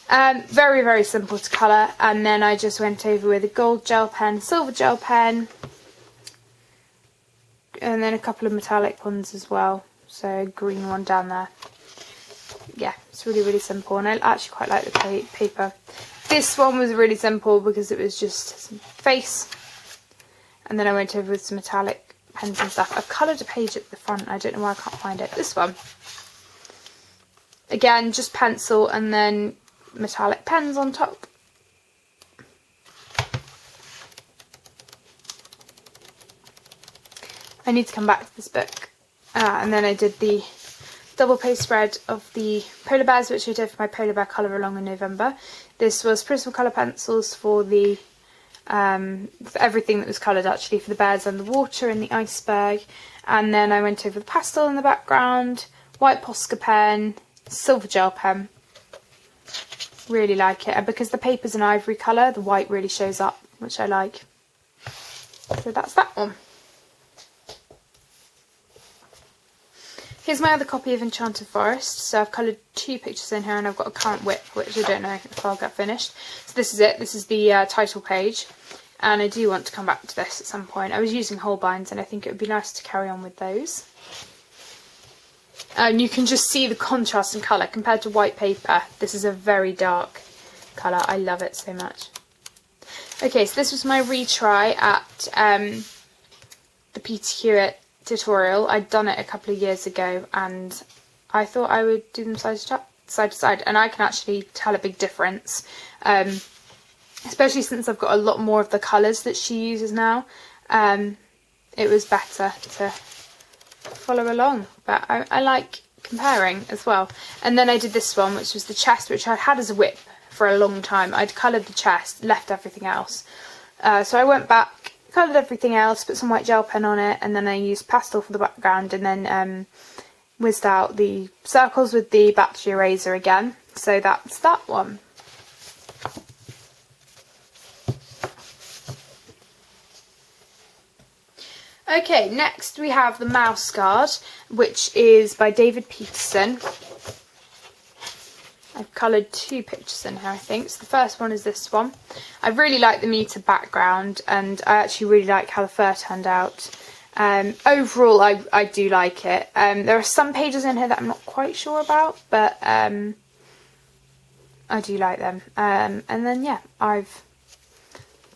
Very, very simple to colour. And then I just went over with a gold gel pen, silver gel pen, and then a couple of metallic ones as well. So a green one down there. Yeah, it's really, really simple. And I actually quite like the paper. This one was really simple because it was just some face. And then I went over with some metallic pens and stuff. I've coloured a page at the front. I don't know why I can't find it. This one. Again, just pencil and then metallic pens on top. I need to come back to this book. And then I did the double page spread of the polar bears, which I did for my polar bear colour along in November. This was Prismacolor pencils for the for everything that was coloured, actually, for the bears and the water and the iceberg. And then I went over the pastel in the background, white Posca pen, silver gel pen. Really like it, and because the paper's an ivory colour, the white really shows up, which I like. So that's that one. Here's my other copy of Enchanted Forest. So I've coloured 2 pictures in here, and I've got a current whip, which I don't know if I'll get finished. So this is it. This is the title page, and I do want to come back to this at some point. I was using Holbeins, and I think it would be nice to carry on with those. And you can just see the contrast in colour compared to white paper. This is a very dark colour. I love it so much. Okay, so this was my retry at the Peter Hewitt tutorial. I'd done it a couple of years ago, and I thought I would do them side to side, and I can actually tell a big difference, especially since I've got a lot more of the colours that she uses now. It was better to follow along, but I like comparing as well. And then I did this one, which was the chest, which I had as a whip for a long time. I'd coloured the chest, left everything else, so I went back, coloured everything else, put some white gel pen on it, and then I used pastel for the background, and then whizzed out the circles with the battery eraser again. So that's that one. Okay, next we have the Mouse Guard, which is by David Peterson. I've coloured 2 pictures in here, I think. So the first one is this one. I really like the muted background, and I actually really like how the fur turned out. Overall, I do like it. There are some pages in here that I'm not quite sure about, but I do like them. And then, yeah, I've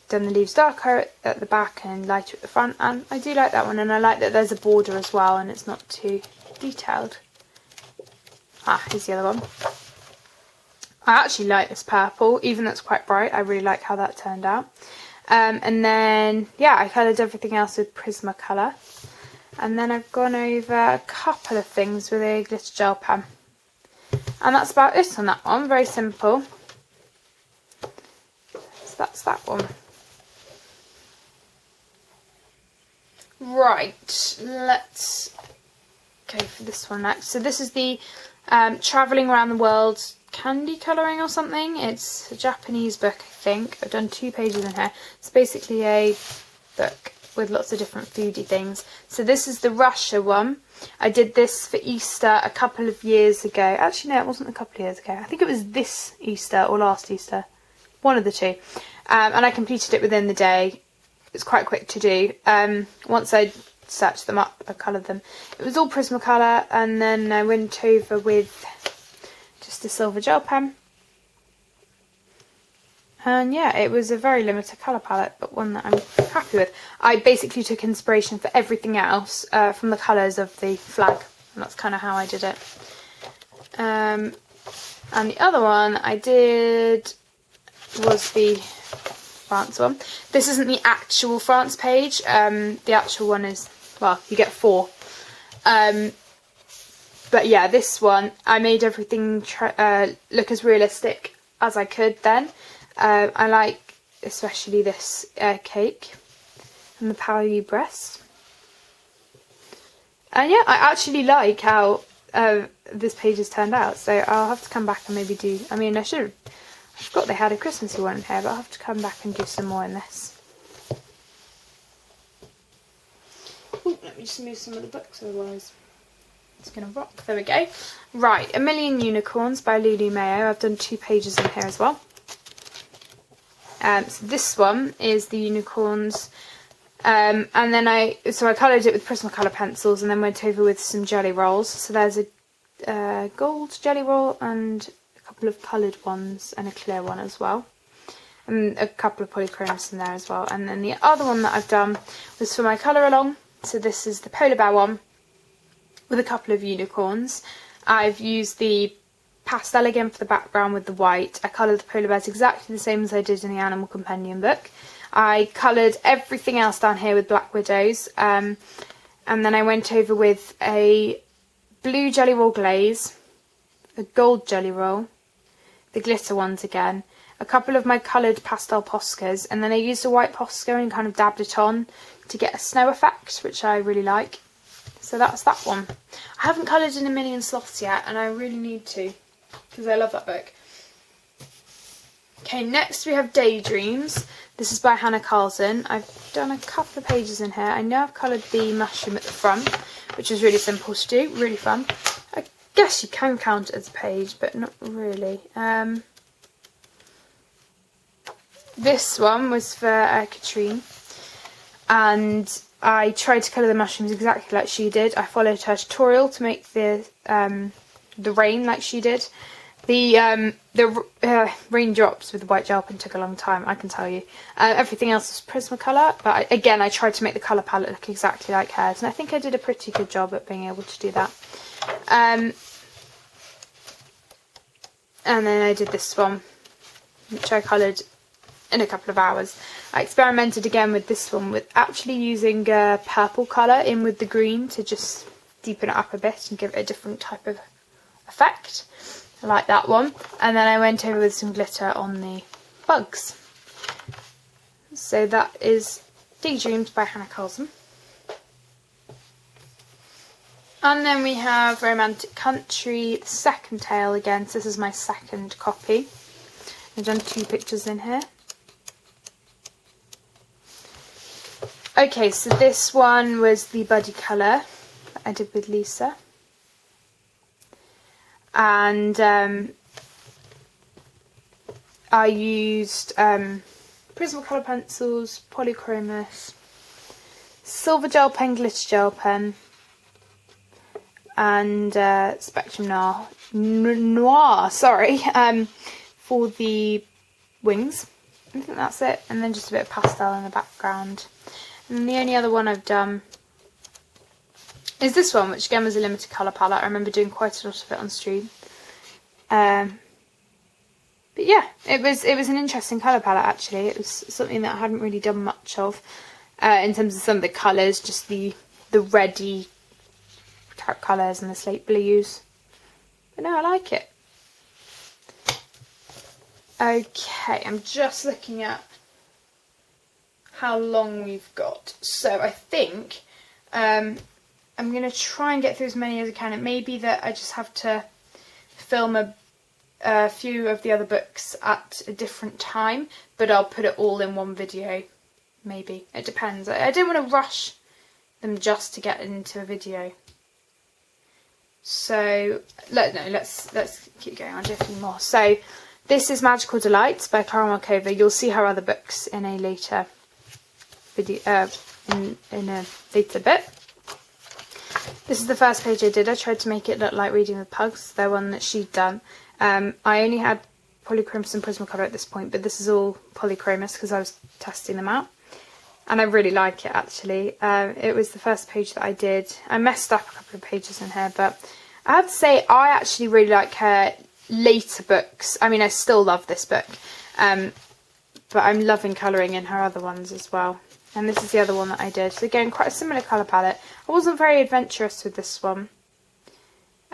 done the leaves darker at the back and lighter at the front, and I do like that one. And I like that there's a border as well, and it's not too detailed. Ah, here's the other one. I actually like this purple, even though it's quite bright. I really like how that turned out. And then, yeah, I coloured everything else with Prismacolor. And then I've gone over a couple of things with a glitter gel pen. And that's about it on that one. Very simple. So that's that one. Right, let's go for this one next. So this is the Travelling Around the World candy colouring or something. It's a Japanese book, I think. I've done 2 pages in here. It's basically a book with lots of different foodie things. So this is the Russia one. I did this for Easter a couple of years ago. Actually, no, it wasn't a couple of years ago. I think it was this Easter or last Easter. One of the two. And I completed it within the day. It's quite quick to do. Once I searched them up, I coloured them. It was all Prismacolor, and then I went over with just a silver gel pen. And yeah, it was a very limited colour palette, but one that I'm happy with. I basically took inspiration for everything else from the colours of the flag, and that's kind of how I did it. And the other one I did was the France one. This isn't the actual France page. The actual one is, well, you get 4. But yeah, this one, I made everything look as realistic as I could then. I like especially this cake and the Power You breast. And yeah, I actually like how this page has turned out. So I'll have to come back and maybe do, I mean, I forgot they had a Christmassy one in here, but I'll have to come back and do some more in this. Ooh, let me just move some of the books, otherwise it's going to rock. There we go. Right, A Million Unicorns by Lulu Mayo. I've done 2 pages in here as well. So this one is the unicorns. And then I coloured it with Prismacolor pencils and then went over with some jelly rolls. So there's a gold jelly roll and a couple of coloured ones and a clear one as well. And a couple of polychromes in there as well. And then the other one that I've done was for my colour along. So this is the polar bear one with a couple of unicorns. I've used the pastel again for the background with the white. I coloured the polar bears exactly the same as I did in the Animal Companion book. I coloured everything else down here with Black Widows, and then I went over with a blue jelly roll glaze, a gold jelly roll, the glitter ones again, a couple of my coloured pastel Poscas, and then I used a white Posca and kind of dabbed it on to get a snow effect, which I really like. So that's that one. I haven't coloured in A Million Sloths yet, and I really need to, because I love that book. Okay, next we have Daydreams. This is by Hannah Carlson. I've done a couple of pages in here. I know I've coloured the mushroom at the front, which is really simple to do, really fun. I guess you can count it as a page, but not really. This one was for Katrine, and I tried to colour the mushrooms exactly like she did. I followed her tutorial to make the rain like she did. The raindrops with the white gel pen took a long time, I can tell you. Everything else was Prismacolor, but again I tried to make the colour palette look exactly like hers, and I think I did a pretty good job at being able to do that. And then I did this one, which I coloured in a couple of hours. I experimented again with this one with actually using a purple colour in with the green to just deepen it up a bit and give it a different type of effect. I like that one. And then I went over with some glitter on the bugs. So that is Daydreams by Hannah Carlson. And then we have Romantic Country, the second tale again. So this is my second copy. I've done 2 pictures in here. Okay, so this one was the buddy colour that I did with Lisa. And I used Prismacolor pencils, Polychromos, Silver Gel Pen, Glitter Gel Pen, and Spectrum Noir, for the wings. I think that's it. And then just a bit of pastel in the background. And the only other one I've done is this one, which again was a limited colour palette. I remember doing quite a lot of it on stream. But yeah, it was an interesting colour palette actually. It was something that I hadn't really done much of in terms of some of the colours, just the reddy type colours and the slate blues. But no, I like it. Okay, I'm just looking at how long we've got. So I think I'm going to try and get through as many as I can. It may be that I just have to film a few of the other books at a different time, but I'll put it all in one video, maybe. It depends. I don't want to rush them just to get into a video. So, let's keep going. I'll do a few more. So, this is Magical Delights by Clara Markova. You'll see her other books in a later video, in a later bit. This is the first page I did. I tried to make it look like Reading with Pugs, the one that she'd done. I only had Polychromos and Prismacolor at this point, but this is all Polychromos because I was testing them out. And I really like it actually. It was the first page that I did. I messed up a couple of pages in here, but I have to say I actually really like her later books. I mean, I still love this book, but I'm loving colouring in her other ones as well. And this is the other one that I did. So again, quite a similar colour palette. I wasn't very adventurous with this one.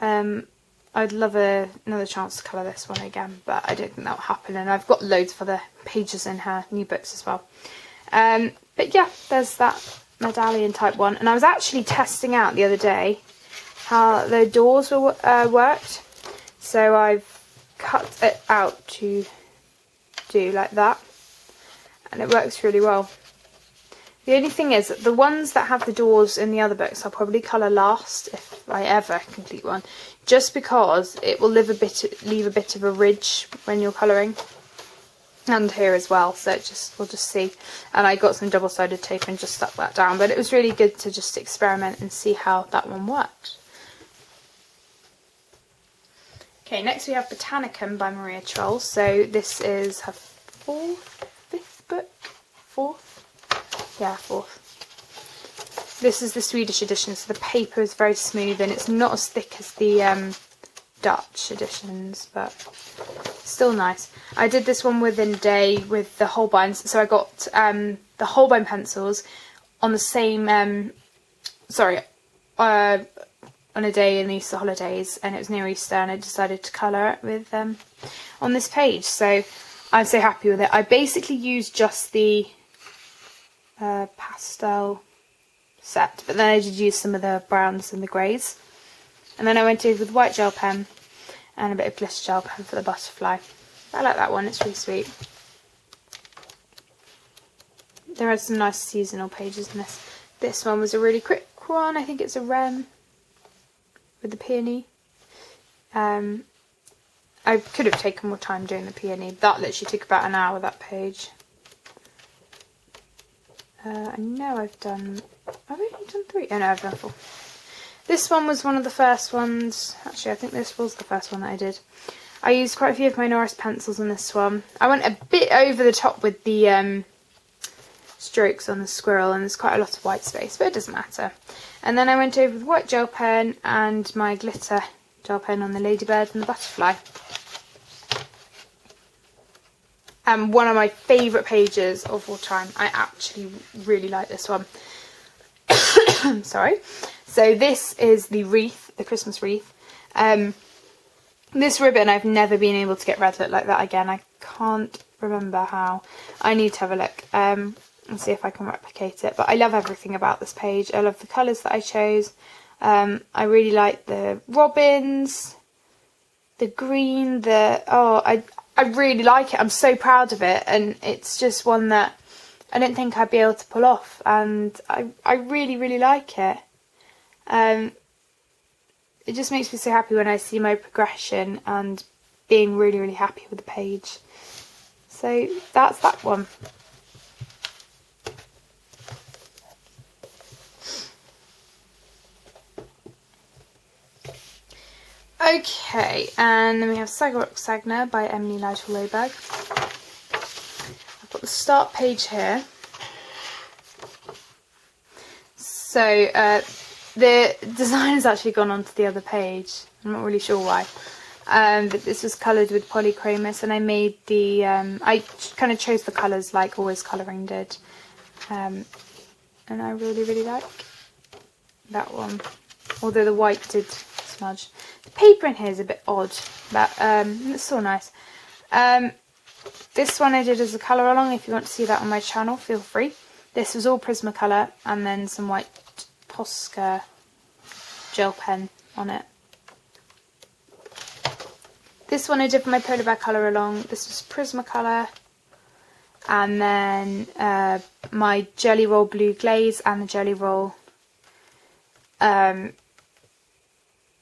I'd love another chance to colour this one again, but I don't think that will happen. And I've got loads of other pages in her new books as well. But yeah, there's that medallion type one. And I was actually testing out the other day how the doors were worked. So I've cut it out to do like that. And it works really well. The only thing is that the ones that have the doors in the other books I'll probably colour last if I ever complete one, just because it will leave a bit of a ridge when you're colouring, and here as well, so we'll just see. And I got some double-sided tape and just stuck that down, but it was really good to just experiment and see how that one worked. Okay, next we have Botanicum by Maria Troll. So this is her fifth book? Fourth? Yeah, fourth. This is the Swedish edition, so the paper is very smooth and it's not as thick as the Dutch editions, but still nice. I did this one within a day with the Holbeins, so I got the Holbein pencils on the same, on a day in the Easter holidays, and it was near Easter, and I decided to colour it with on this page, so I'm so happy with it. I basically used just the pastel set, but then I did use some of the browns and the greys, and then I went over with white gel pen and a bit of glitter gel pen for the butterfly. I like that one, it's really sweet. There are some nice seasonal pages in this. This one was a really quick one, I think it's a Rem with the peony. I could have taken more time doing the peony. That literally took about an hour, that page. I know I've only done 3. Oh no, I've done 4. This one was one of the first ones. Actually, I think this was the first one that I did. I used quite a few of my Norris pencils on this one. I went a bit over the top with the strokes on the squirrel, and there's quite a lot of white space, but it doesn't matter. And then I went over with white gel pen and my glitter gel pen on the ladybird and the butterfly. One of my favourite pages of all time. I actually really like this one. Sorry. So this is the wreath, the Christmas wreath. This ribbon, I've never been able to get red like that again. I can't remember how. I need to have a look and see if I can replicate it. But I love everything about this page. I love the colours that I chose. I really like the robins, the green, I really like it. I'm so proud of it, and it's just one that I didn't think I'd be able to pull off, and I really, really like it. It just makes me so happy when I see my progression and being really, really happy with the page. So that's that one. Okay, and then we have Sagarok Sagna by Emily Lytle Loberg. I've got the start page here. So the design has actually gone onto the other page. I'm not really sure why. But this was coloured with polychromos, and I made the I kind of chose the colours like Always Colouring did, and I really, really like that one. Although the white did smudge. The paper in here is a bit odd, but it's still nice. This one I did as a colour along. If you want to see that on my channel, feel free. This was all Prismacolor and then some white Posca gel pen on it. This one I did for my polar bear colour along. This was Prismacolor, and then my Jelly Roll Blue Glaze and the Jelly Roll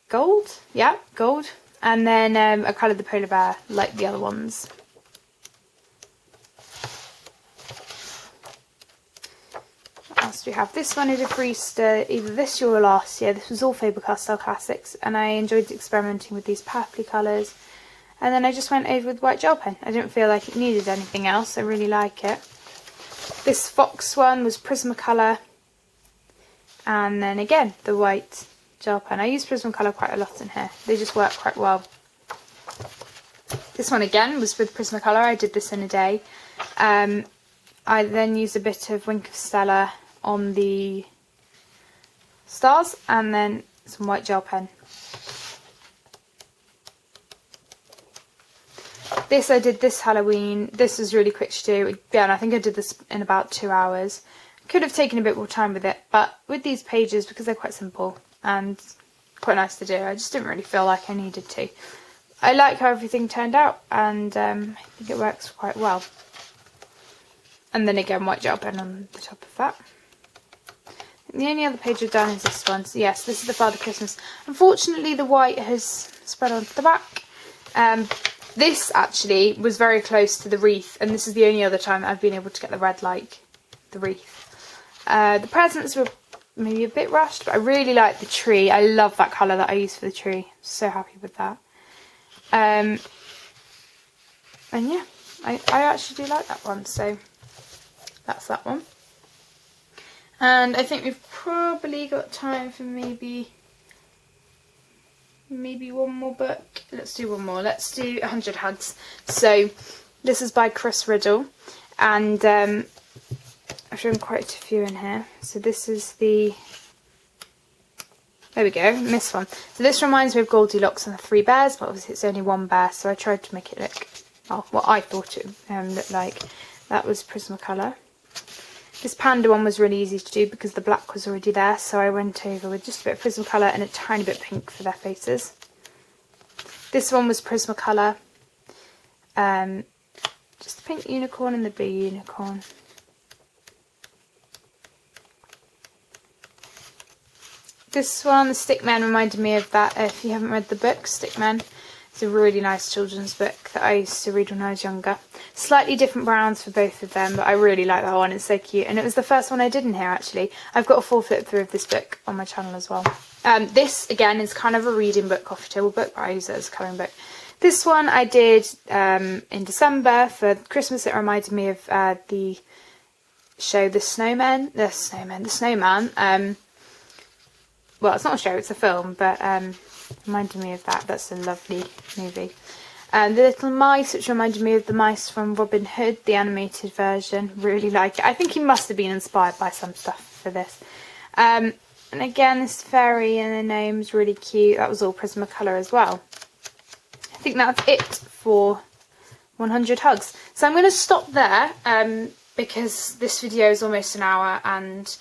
gold, yeah, gold, and then I coloured the polar bear like the other ones. What else do we have? This one I did for Easter, either this year or last year. This was all Faber-Castell Classics, and I enjoyed experimenting with these purpley colours. And then I just went over with white gel pen. I didn't feel like it needed anything else. I really like it. This fox one was Prismacolor, and then again the white gel pen. I use Prismacolor quite a lot in here. They just work quite well. This one again was with Prismacolor. I did this in a day. I then used a bit of Wink of Stella on the stars, and then some white gel pen. This I did this Halloween. This was really quick to do. Again, I think I did this in about 2 hours. Could have taken a bit more time with it, but with these pages, because they're quite simple and quite nice to do, I just didn't really feel like I needed to. I like how everything turned out, and I think it works quite well. And then again, white gel pen on the top of that. The only other page I've done is this one. So yes, this is the Father Christmas. Unfortunately, the white has spread onto the back. This actually was very close to the wreath, and this is the only other time I've been able to get the red like the wreath. The presents were maybe a bit rushed, but I really like the tree. I love that colour that I used for the tree. So happy with that. And yeah, I actually do like that one, so that's that one. And I think we've probably got time for maybe one more book. Let's do one more. Let's do 100 Hugs. So this is by Chris Riddle, and I've shown quite a few in here. So this is the, there we go, missed one. So this reminds me of Goldilocks and the Three Bears, but obviously it's only one bear, so I tried to make it look, well, what I thought it looked like. That was Prismacolor. This panda one was really easy to do because the black was already there, so I went over with just a bit of Prismacolor and a tiny bit pink for their faces. This one was Prismacolor, just the pink unicorn and the blue unicorn. This one, the Stickmen, reminded me of that. If you haven't read the book, Stickmen, it's a really nice children's book that I used to read when I was younger. Slightly different browns for both of them, but I really like that one. It's so cute, and it was the first one I did in here actually. I've got a full flip through of this book on my channel as well. This again is kind of a reading book, coffee table book, but I use it as a colouring book. This one I did in December for Christmas. It reminded me of the show The Snowman. Well, it's not a show, it's a film, but reminded me of that. That's a lovely movie. The Little Mice, which reminded me of the mice from Robin Hood, the animated version. Really like it. I think he must have been inspired by some stuff for this. And again, this fairy and the gnome's really cute. That was all Prismacolor as well. I think that's it for 100 Hugs. So I'm going to stop there because this video is almost an hour, and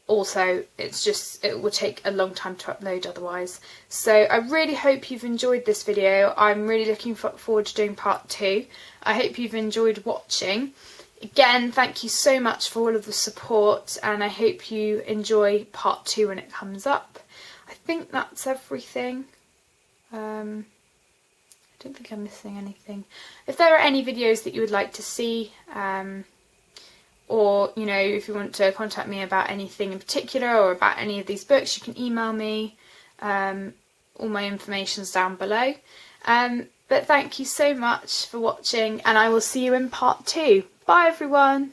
also it will take a long time to upload otherwise. So I really hope you've enjoyed this video. I'm really looking forward to doing part 2. I hope you've enjoyed watching. Again, thank you so much for all of the support, and I hope you enjoy part 2 when it comes up. I think that's everything. I don't think I'm missing anything. If there are any videos that you would like to see, or, you know, if you want to contact me about anything in particular or about any of these books, you can email me. All my information's down below. But thank you so much for watching, and I will see you in part 2. Bye everyone!